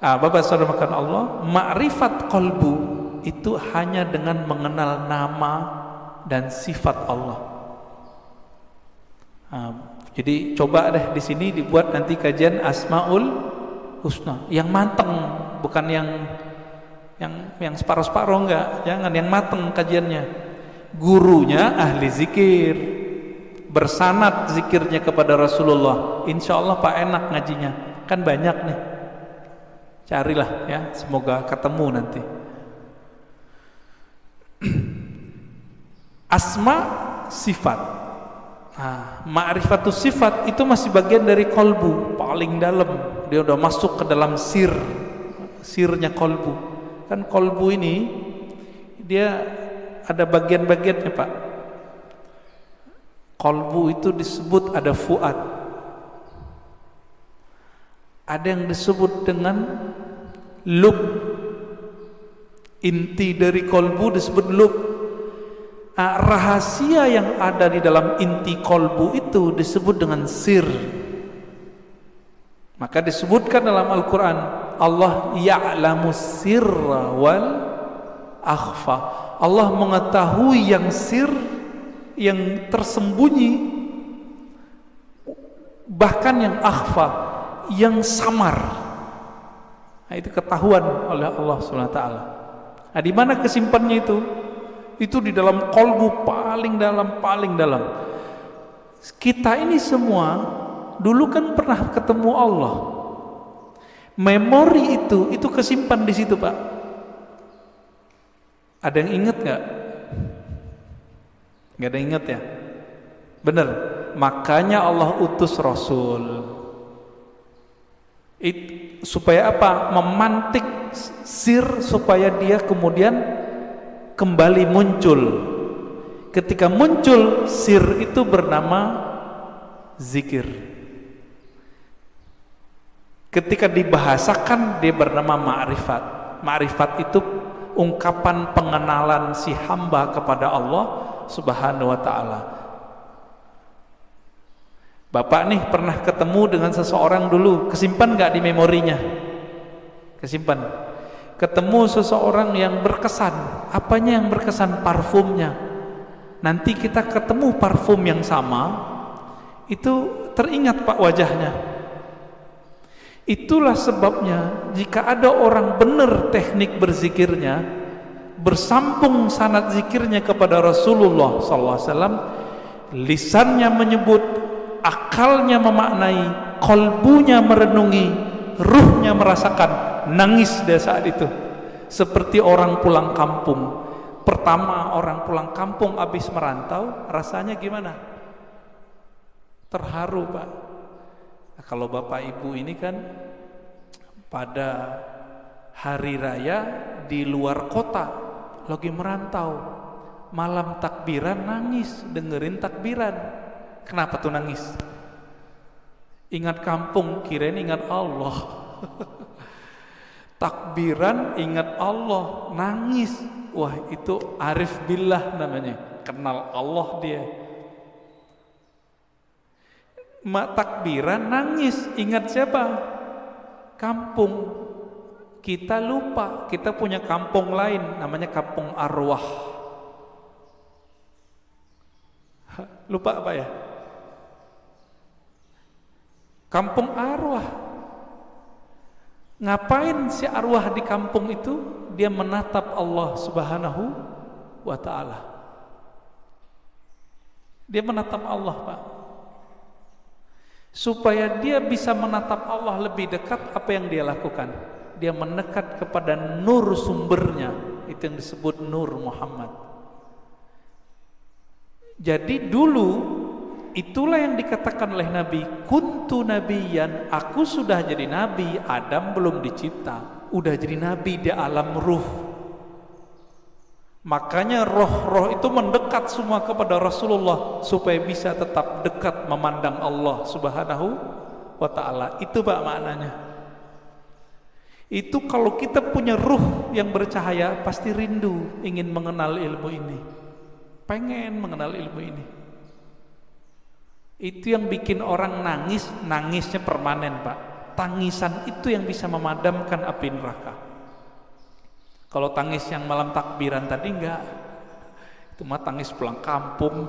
Bapak saudara makan Allah, ma'rifat qalbu itu hanya dengan mengenal nama dan sifat Allah. Jadi coba deh di sini dibuat nanti kajian Asmaul Husna yang mateng, bukan yang separuh-separuh, enggak, jangan, yang mateng kajiannya. Gurunya ahli zikir, bersanad zikirnya kepada Rasulullah. Insya Allah Pak enak ngajinya, kan banyak nih. Carilah ya, semoga ketemu nanti. Asma sifat. Ma'rifatus sifat itu masih bagian dari kolbu, paling dalam. Dia udah masuk ke dalam sirnya kolbu. Kan kolbu ini dia ada bagian-bagiannya, Pak. Kolbu itu disebut ada fuad. Ada yang disebut dengan lub. Inti dari kolbu disebut lub. Rahasia yang ada di dalam inti kolbu itu disebut dengan sir. Maka disebutkan dalam Al-Quran, Allah ya'lamu sirra wal akhfa. Allah mengetahui yang sir, yang tersembunyi, bahkan yang akhfa, yang samar. Nah, itu ketahuan oleh Allah SWT. Nah, di mana kesimpannya itu? Itu di dalam kolbu paling dalam, paling dalam. Kita ini semua dulu kan pernah ketemu Allah. Memori itu kesimpan di situ, Pak. Ada yang ingat nggak? Nggak ada yang ingat ya? Bener. Makanya Allah utus Rasul. Supaya apa? Memantik sir supaya dia kemudian kembali muncul. Ketika muncul sir itu bernama zikir. Ketika dibahasakan dia bernama ma'rifat. Ma'rifat itu ungkapan pengenalan si hamba kepada Allah Subhanahu wa ta'ala. Bapak nih pernah ketemu dengan seseorang dulu, kesimpan gak di memorinya? Kesimpan. Ketemu seseorang yang berkesan. Apanya yang berkesan? Parfumnya. Nanti kita ketemu parfum yang sama, itu teringat Pak wajahnya. Itulah sebabnya jika ada orang benar teknik berzikirnya, bersambung sanad zikirnya kepada Rasulullah SAW, lisannya menyebut, akalnya memaknai, kolbunya merenungi, ruhnya merasakan, nangis dia saat itu. Seperti orang pulang kampung. Pertama orang pulang kampung habis merantau, rasanya gimana? Terharu, Pak. Nah, kalau Bapak Ibu ini kan pada hari raya di luar kota, lagi merantau, malam takbiran nangis, dengerin takbiran. Kenapa tuh nangis? Ingat kampung, kirain ingat Allah. Takbiran ingat Allah, nangis. Wah, itu arif billah namanya, kenal Allah dia. Takbiran nangis, ingat siapa? Kampung. Kita lupa, kita punya kampung lain namanya kampung arwah. Lupa apa ya? Kampung arwah. Ngapain si arwah di kampung itu? Dia menatap Allah Subhanahu wa ta'ala. Dia menatap Allah, Pak. Supaya dia bisa menatap Allah lebih dekat, apa yang dia lakukan? Dia mendekat kepada nur sumbernya. Itu yang disebut nur Muhammad. Jadi dulu itulah yang dikatakan oleh Nabi, kuntu nabiyan, aku sudah jadi nabi, Adam belum dicipta, udah jadi nabi di alam ruh. Makanya roh-roh itu mendekat semua kepada Rasulullah supaya bisa tetap dekat memandang Allah Subhanahu wa ta'ala. Itu Pak maknanya. Itu kalau kita punya ruh yang bercahaya, pasti rindu ingin mengenal ilmu ini, pengen mengenal ilmu ini. Itu yang bikin orang nangis, nangisnya permanen Pak. tangisan itu yang bisa memadamkan api neraka. Kalau tangis yang malam takbiran tadi enggak, itu mah tangis pulang kampung.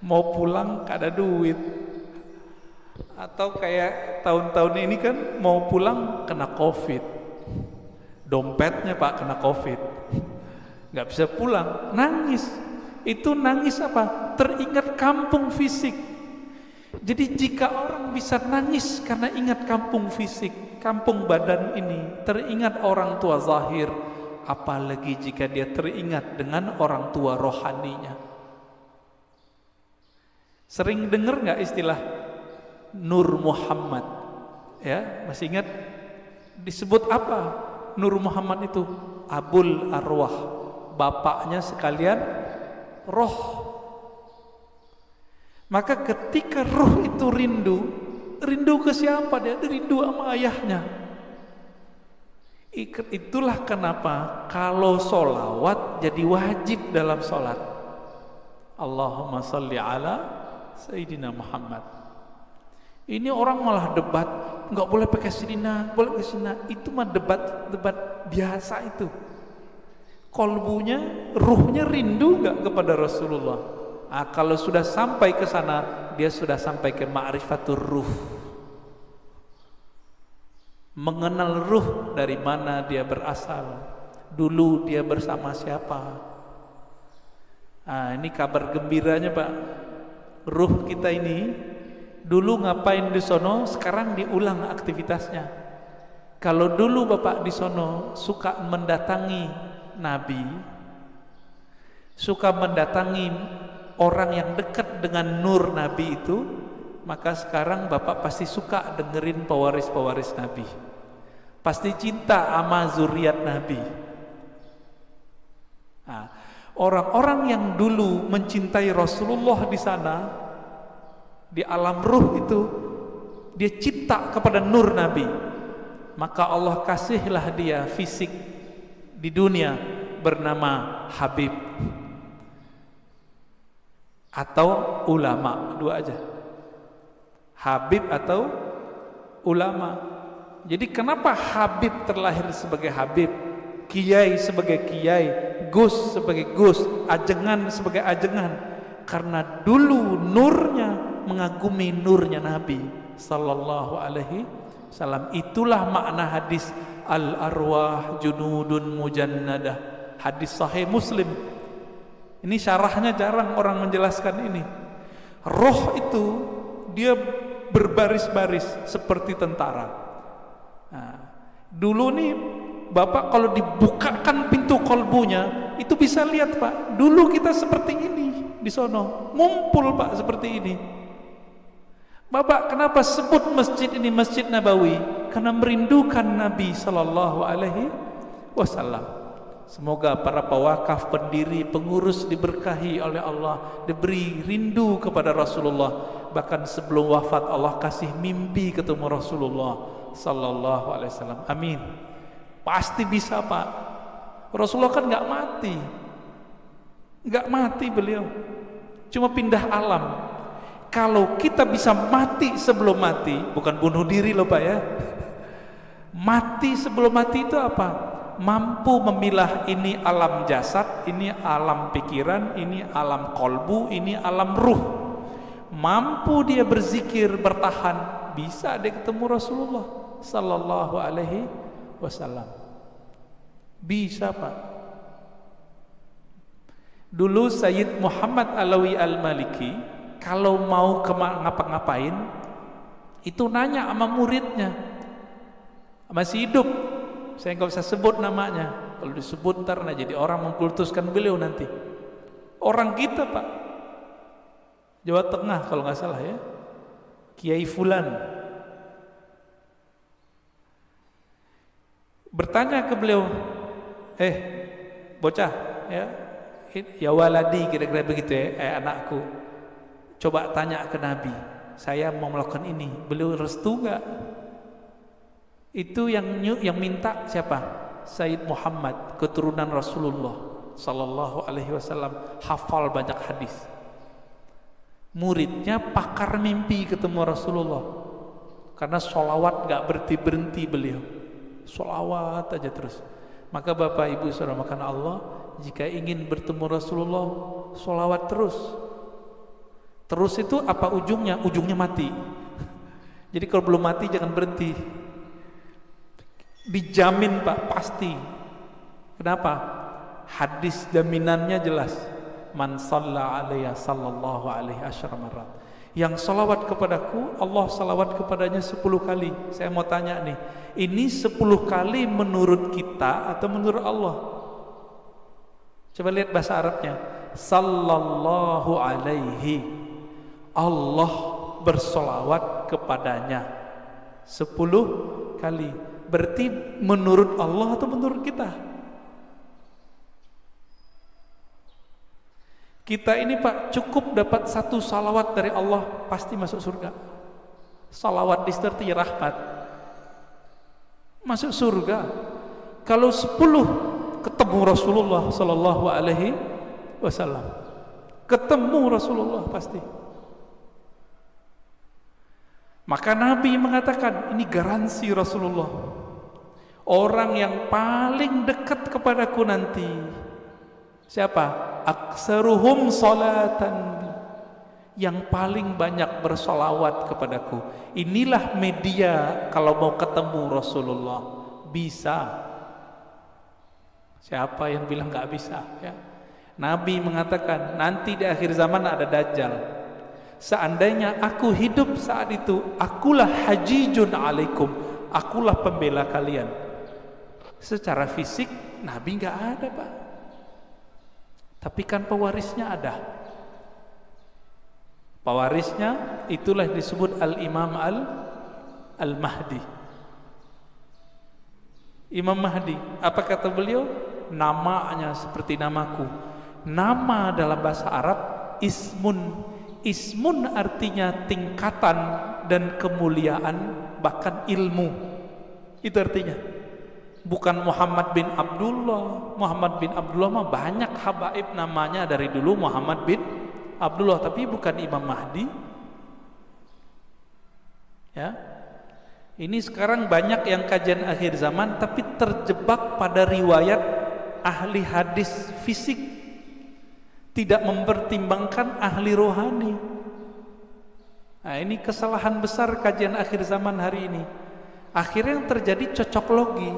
Mau pulang gak ada duit. Atau kayak tahun-tahun ini kan mau pulang kena covid, dompetnya Pak kena covid, nggak bisa pulang, nangis. Itu nangis apa? Teringat kampung fisik. Jadi jika orang bisa nangis karena ingat kampung fisik, kampung badan ini, teringat orang tua zahir, apalagi jika dia teringat dengan orang tua rohaninya. Sering dengar nggak istilah Nur Muhammad? Ya, masih ingat disebut apa? Nur Muhammad itu Abul Arwah, bapaknya sekalian roh. Maka ketika roh itu rindu ke siapa? Dia rindu sama ayahnya. Itulah kenapa kalau solawat jadi wajib dalam solat. Allahumma salli ala Sayyidina Muhammad. Ini orang malah debat, nggak boleh pakai Sayyidina, boleh pakai Sayyidina. Itu mah debat biasa itu. Kolbunya, ruhnya rindu nggak kepada Rasulullah. Kalau sudah sampai ke sana, dia sudah sampai ke ma'rifatur ruh. Mengenal ruh dari mana dia berasal. Dulu dia bersama siapa. Ini kabar gembiranya Pak. Ruh kita ini dulu ngapain di sono, sekarang diulang aktivitasnya. Kalau dulu Bapak di sono suka mendatangi Nabi, suka mendatangi orang yang dekat dengan nur Nabi itu, maka sekarang Bapak pasti suka dengerin pewaris-pewaris Nabi, pasti cinta sama zuriat Nabi. Orang-orang yang dulu mencintai Rasulullah di sana, di alam ruh itu, dia cinta kepada nur Nabi, maka Allah kasihlah dia fisik di dunia bernama Habib atau ulama, dua aja, Habib atau ulama. Jadi kenapa Habib terlahir sebagai Habib, Kiai sebagai Kiai, Gus sebagai Gus, ajengan sebagai ajengan? Karena dulu nurnya mengagumi nurnya Nabi sallallahu alaihi wasallam. Itulah makna hadis al-arwah junudun mujannadah, hadis sahih Muslim. Ini syarahnya jarang orang menjelaskan ini. Roh itu dia berbaris-baris seperti tentara. Dulu nih Bapak kalau dibukakan pintu kolbunya, itu bisa lihat Pak, dulu kita seperti ini di sono, ngumpul Pak seperti ini. Bapak kenapa sebut masjid ini Masjid Nabawi? Karena merindukan Nabi sallallahu alaihi wasallam. Semoga para pewakaf, pendiri, pengurus diberkahi oleh Allah, diberi rindu kepada Rasulullah. Bahkan sebelum wafat Allah kasih mimpi ketemu Rasulullah sallallahu alaihi wasallam. Amin. Pasti bisa Pak. Rasulullah kan nggak mati beliau, cuma pindah alam. Kalau kita bisa mati sebelum mati, bukan bunuh diri loh Pak ya. Mati sebelum mati itu apa? Mampu memilah ini alam jasad, ini alam pikiran, ini alam kolbu, ini alam ruh. Mampu dia berzikir bertahan, bisa dia ketemu Rasulullah sallallahu alaihi wasallam. Bisa Pak. Dulu Sayyid Muhammad Alawi Al-Maliki kalau mau ngapa-ngapain itu nanya sama muridnya, masih hidup, saya nggak usah sebut namanya, kalau disebut ntar jadi orang mengkultuskan beliau nanti. Orang kita Pak, Jawa Tengah kalau nggak salah ya, Kiai Fulan, bertanya ke beliau, bocah ya waladi, kira-kira begitu ya, anakku, coba tanya ke Nabi, saya mau melakukan ini, beliau restu nggak? Itu yang minta siapa? Sayyid Muhammad, keturunan Rasulullah sallallahu alaihi wasallam, hafal banyak hadis. Muridnya pakar mimpi ketemu Rasulullah. karena sholawat gak berhenti-berhenti beliau, sholawat aja terus. Maka Bapak Ibu saudara makan Allah, jika ingin bertemu Rasulullah, sholawat terus. Terus itu apa ujungnya? Ujungnya mati. Jadi kalau belum mati jangan berhenti. Dijamin Pak, pasti. Kenapa? Hadis jaminannya jelas. Man shalla alaiya sallallahu alaihi asyara marat. Yang salawat kepadaku, Allah salawat kepadanya 10 kali. Saya mau tanya nih, ini 10 kali menurut kita atau menurut Allah? Coba lihat bahasa Arabnya. Sallallahu alaihi. Allah bersolawat kepadanya 10 kali. Berarti menurut Allah atau menurut kita? Kita ini Pak, cukup dapat 1 salawat dari Allah pasti masuk surga. Salawat disertai rahmat, masuk surga. Kalau 10 ketemu Rasulullah sallallahu alaihi wasallam, ketemu Rasulullah pasti. Maka Nabi mengatakan, ini garansi Rasulullah, orang yang paling dekat kepadaku nanti siapa? Aksaruhum salatan, yang paling banyak bersolawat kepadaku. Inilah media kalau mau ketemu Rasulullah. Bisa. Siapa yang bilang gak bisa ya? Nabi mengatakan nanti di akhir zaman ada Dajjal. Seandainya aku hidup saat itu, akulah hajijun alaikum, akulah pembela kalian. Secara fisik Nabi gak ada Pak, tapi kan pewarisnya ada. Pewarisnya itulah disebut Al-Imam Al-Mahdi. Imam Mahdi, apa kata beliau? Namanya seperti namaku. Nama dalam bahasa Arab ismun. Ismun artinya tingkatan dan kemuliaan, bahkan ilmu. Itu artinya. Bukan Muhammad bin Abdullah. Muhammad bin Abdullah mah banyak habaib namanya dari dulu Muhammad bin Abdullah, tapi bukan Imam Mahdi. Ya. Ini sekarang banyak yang kajian akhir zaman tapi terjebak pada riwayat ahli hadis fisik, tidak mempertimbangkan ahli rohani. Nah, ini kesalahan besar kajian akhir zaman hari ini. Akhirnya yang terjadi cocok logi.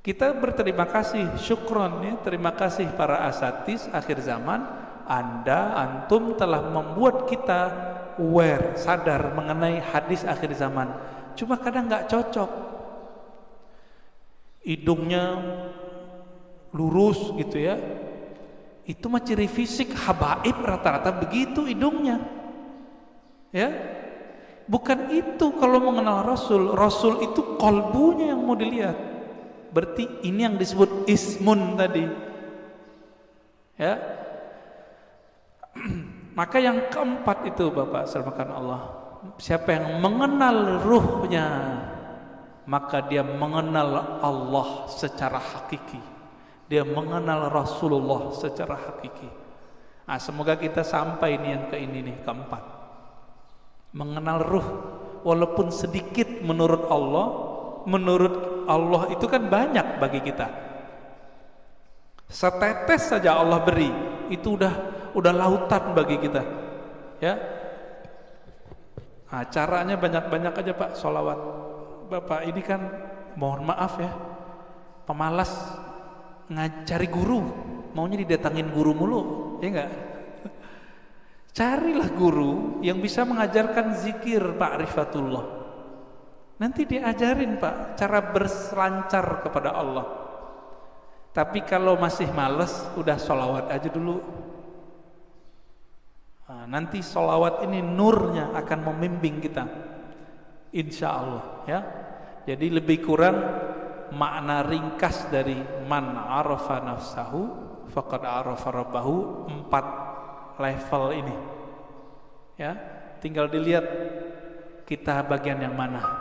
Kita berterima kasih, syukron ya, terima kasih para asatis akhir zaman. Antum telah membuat kita aware, sadar mengenai hadis akhir zaman. Cuma kadang nggak cocok. Hidungnya lurus gitu ya. Itu mah ciri fisik habaib, rata-rata begitu hidungnya. Ya. Bukan itu kalau mengenal Rasul. Rasul itu kolbunya yang mau dilihat. Berarti ini yang disebut ismun tadi. Ya. Maka yang keempat itu Bapak serahkan Allah, siapa yang mengenal ruhnya, maka dia mengenal Allah secara hakiki. Dia mengenal Rasulullah secara hakiki. Nah, semoga kita sampai nih yang ke ini nih, keempat. Mengenal ruh walaupun sedikit menurut Allah. Menurut Allah itu kan banyak bagi kita. Setetes saja Allah beri, itu udah lautan bagi kita. Ya. Nah, caranya banyak-banyak aja Pak sholawat. Bapak ini kan mohon maaf ya, pemalas ngajari guru, maunya didatangin guru mulu, ya enggak? Carilah guru yang bisa mengajarkan zikir ma'rifatullah. Nanti diajarin Pak cara berselancar kepada Allah. Tapi kalau masih males, udah sholawat aja dulu. Nah, nanti sholawat ini nurnya akan membimbing kita, insya Allah ya. Jadi lebih kurang makna ringkas dari man arafa nafsahu faqad arafa rabbahu, 4 level ini ya. Tinggal dilihat kita bagian yang mana.